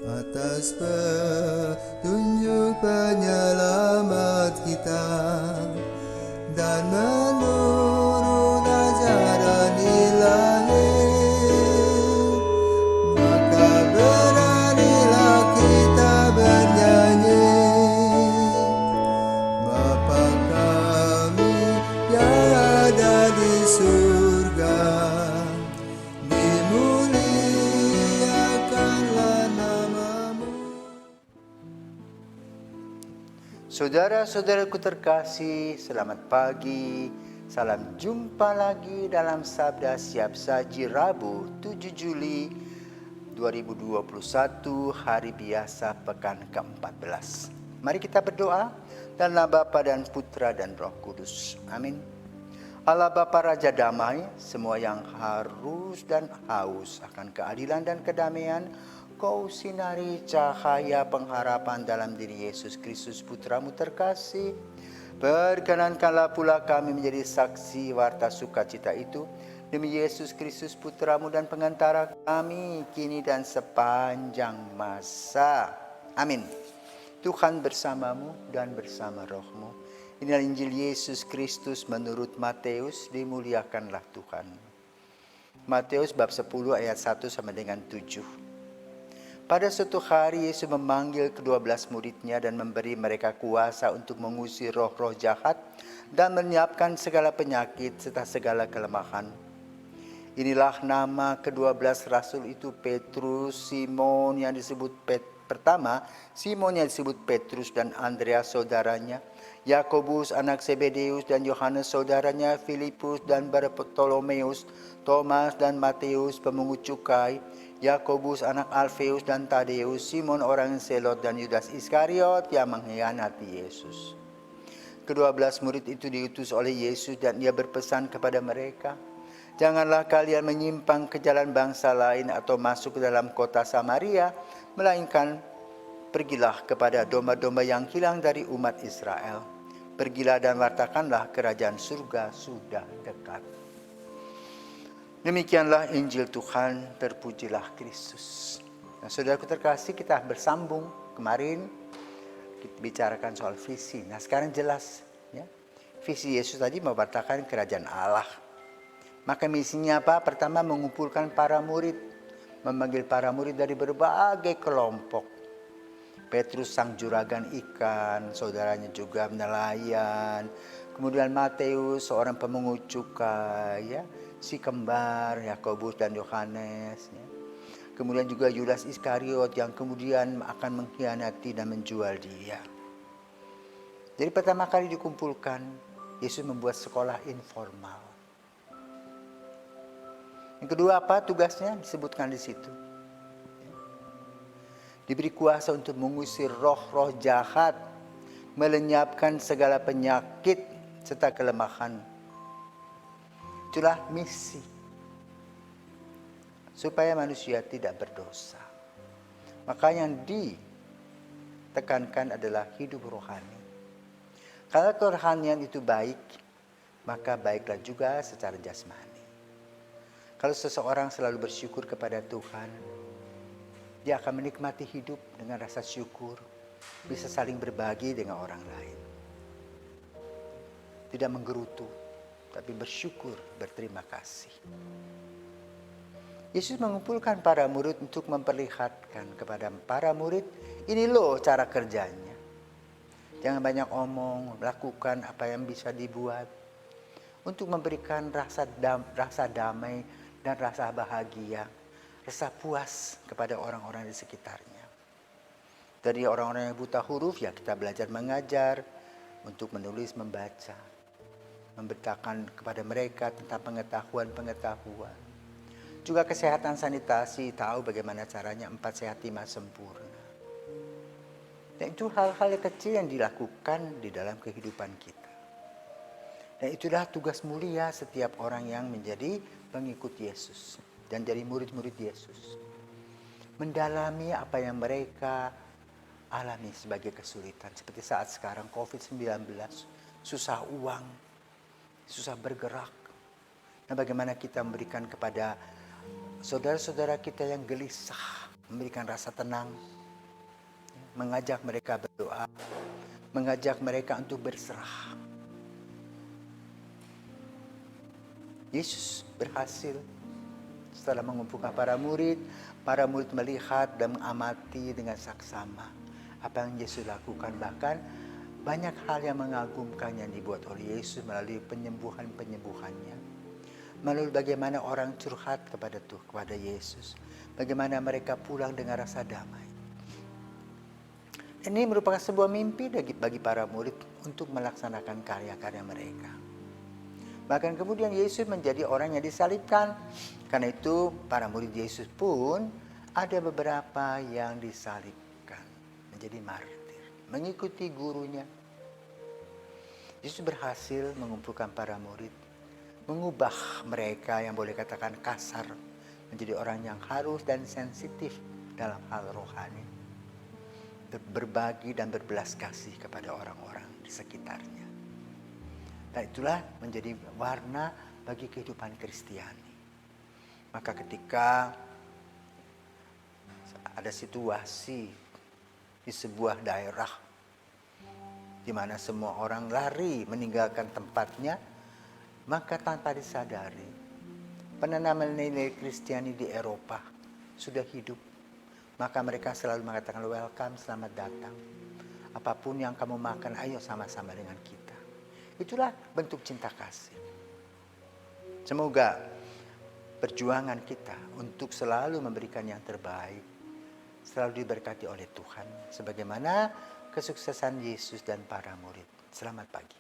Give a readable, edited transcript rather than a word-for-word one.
atas petunjuk penyelamat kita dan menurut ajaran ilahi, maka beranilah kita bernyanyi, Bapa kami yang ada di surga, dimuliakanlah namamu. Saudara-saudaraku terkasih, selamat pagi. Salam jumpa lagi dalam Sabda Siap Saji Rabu 7 Juli 2021, hari biasa pekan ke-14. Mari kita berdoa dalam nama Bapa dan Putra dan Roh Kudus. Amin. Allah Bapa Raja Damai, semua yang harus dan haus akan keadilan dan kedamaian, Kau sinari cahaya pengharapan dalam diri Yesus Kristus Putramu terkasih. Perkenankanlah pula kami menjadi saksi warta sukacita itu demi Yesus Kristus Putramu dan pengantara kami kini dan sepanjang masa. Amin. Tuhan bersamamu dan bersama rohmu. Inilah Injil Yesus Kristus menurut Matius, dimuliakanlah Tuhan. Matius bab 10 ayat 1 sampai dengan 7. Pada suatu hari Yesus memanggil ke-12 muridnya dan memberi mereka kuasa untuk mengusir roh-roh jahat dan menyiapkan segala penyakit serta segala kelemahan. Inilah nama ke-12 rasul itu: Petrus, Simon yang disebut Simon yang disebut Petrus dan Andreas saudaranya, Yakobus anak Zebedeus dan Yohanes saudaranya, Filipus dan Bartolomeus, Thomas dan Matius pemungut cukai, Yakobus anak Alfeus dan Tadeus, Simon orang Selot dan Yudas Iskariot yang mengkhianati Yesus. Ke-12 murid itu diutus oleh Yesus dan ia berpesan kepada mereka, "Janganlah kalian menyimpang ke jalan bangsa lain atau masuk ke dalam kota Samaria, melainkan pergilah kepada domba-domba yang hilang dari umat Israel. Pergilah dan wartakanlah kerajaan surga sudah dekat." Demikianlah Injil Tuhan, terpujilah Kristus. Nah, saudaraku terkasih, kita bersambung kemarin kita bicarakan soal visi. Nah, sekarang jelas ya. Visi Yesus tadi mewartakan kerajaan Allah. Maka misinya apa? Pertama, mengumpulkan para murid, memanggil para murid dari berbagai kelompok. Petrus sang juragan ikan, saudaranya juga nelayan. Kemudian Matius seorang pemungut cukai, ya, si kembar Yakobus dan Yohanes, ya. Kemudian juga Yudas Iskariot yang kemudian akan mengkhianati dan menjual dia. Jadi pertama kali dikumpulkan, Yesus membuat sekolah informal. Yang kedua apa tugasnya? Disebutkan di situ. Diberi kuasa untuk mengusir roh-roh jahat, melenyapkan segala penyakit serta kelemahan. Itulah misi. Supaya manusia tidak berdosa. Maka yang ditekankan adalah hidup rohani. Kalau kerohanian itu baik, maka baiklah juga secara jasmani. Kalau seseorang selalu bersyukur kepada Tuhan, dia akan menikmati hidup dengan rasa syukur, bisa saling berbagi dengan orang lain. Tidak menggerutu, tapi bersyukur, berterima kasih. Yesus mengumpulkan para murid untuk memperlihatkan kepada para murid, ini loh cara kerjanya. Jangan banyak omong, lakukan apa yang bisa dibuat untuk memberikan rasa damai dan rasa bahagia, rasa puas kepada orang-orang di sekitarnya. Dari orang-orang yang buta huruf, ya kita belajar mengajar untuk menulis, membaca, memberitakan kepada mereka tentang pengetahuan. Juga kesehatan sanitasi, tahu bagaimana caranya 4 sehat 5 sempurna. Dan itu hal-hal yang kecil yang dilakukan di dalam kehidupan kita. Dan itulah tugas mulia setiap orang yang menjadi pengikut Yesus dan jadi murid-murid Yesus. Mendalami apa yang mereka alami sebagai kesulitan. Seperti saat sekarang COVID-19, susah uang, susah bergerak. Nah, bagaimana kita memberikan kepada saudara-saudara kita yang gelisah memberikan rasa tenang, mengajak mereka berdoa, mengajak mereka untuk berserah. Yesus berhasil setelah mengumpulkan para murid melihat dan mengamati dengan saksama apa yang Yesus lakukan. Bahkan banyak hal yang mengagumkan yang dibuat oleh Yesus melalui penyembuhannya. Melalui bagaimana orang curhat kepada Yesus. Bagaimana mereka pulang dengan rasa damai. Ini merupakan sebuah mimpi bagi para murid untuk melaksanakan karya-karya mereka. Bahkan kemudian Yesus menjadi orang yang disalibkan. Karena itu para murid Yesus pun ada beberapa yang disalibkan. Menjadi martir. Mengikuti gurunya. Yesus berhasil mengumpulkan para murid. Mengubah mereka yang boleh katakan kasar. Menjadi orang yang halus dan sensitif dalam hal rohani. Berbagi dan berbelas kasih kepada orang-orang di sekitarnya. Dan itulah menjadi warna bagi kehidupan Kristiani. Maka ketika ada situasi di sebuah daerah di mana semua orang lari meninggalkan tempatnya, maka tanpa disadari penanaman nilai Kristiani di Eropa sudah hidup. Maka mereka selalu mengatakan welcome, selamat datang. Apapun yang kamu makan, ayo sama-sama dengan kita. Itulah bentuk cinta kasih. Semoga perjuangan kita untuk selalu memberikan yang terbaik selalu diberkati oleh Tuhan. Sebagaimana kesuksesan Yesus dan para murid. Selamat pagi.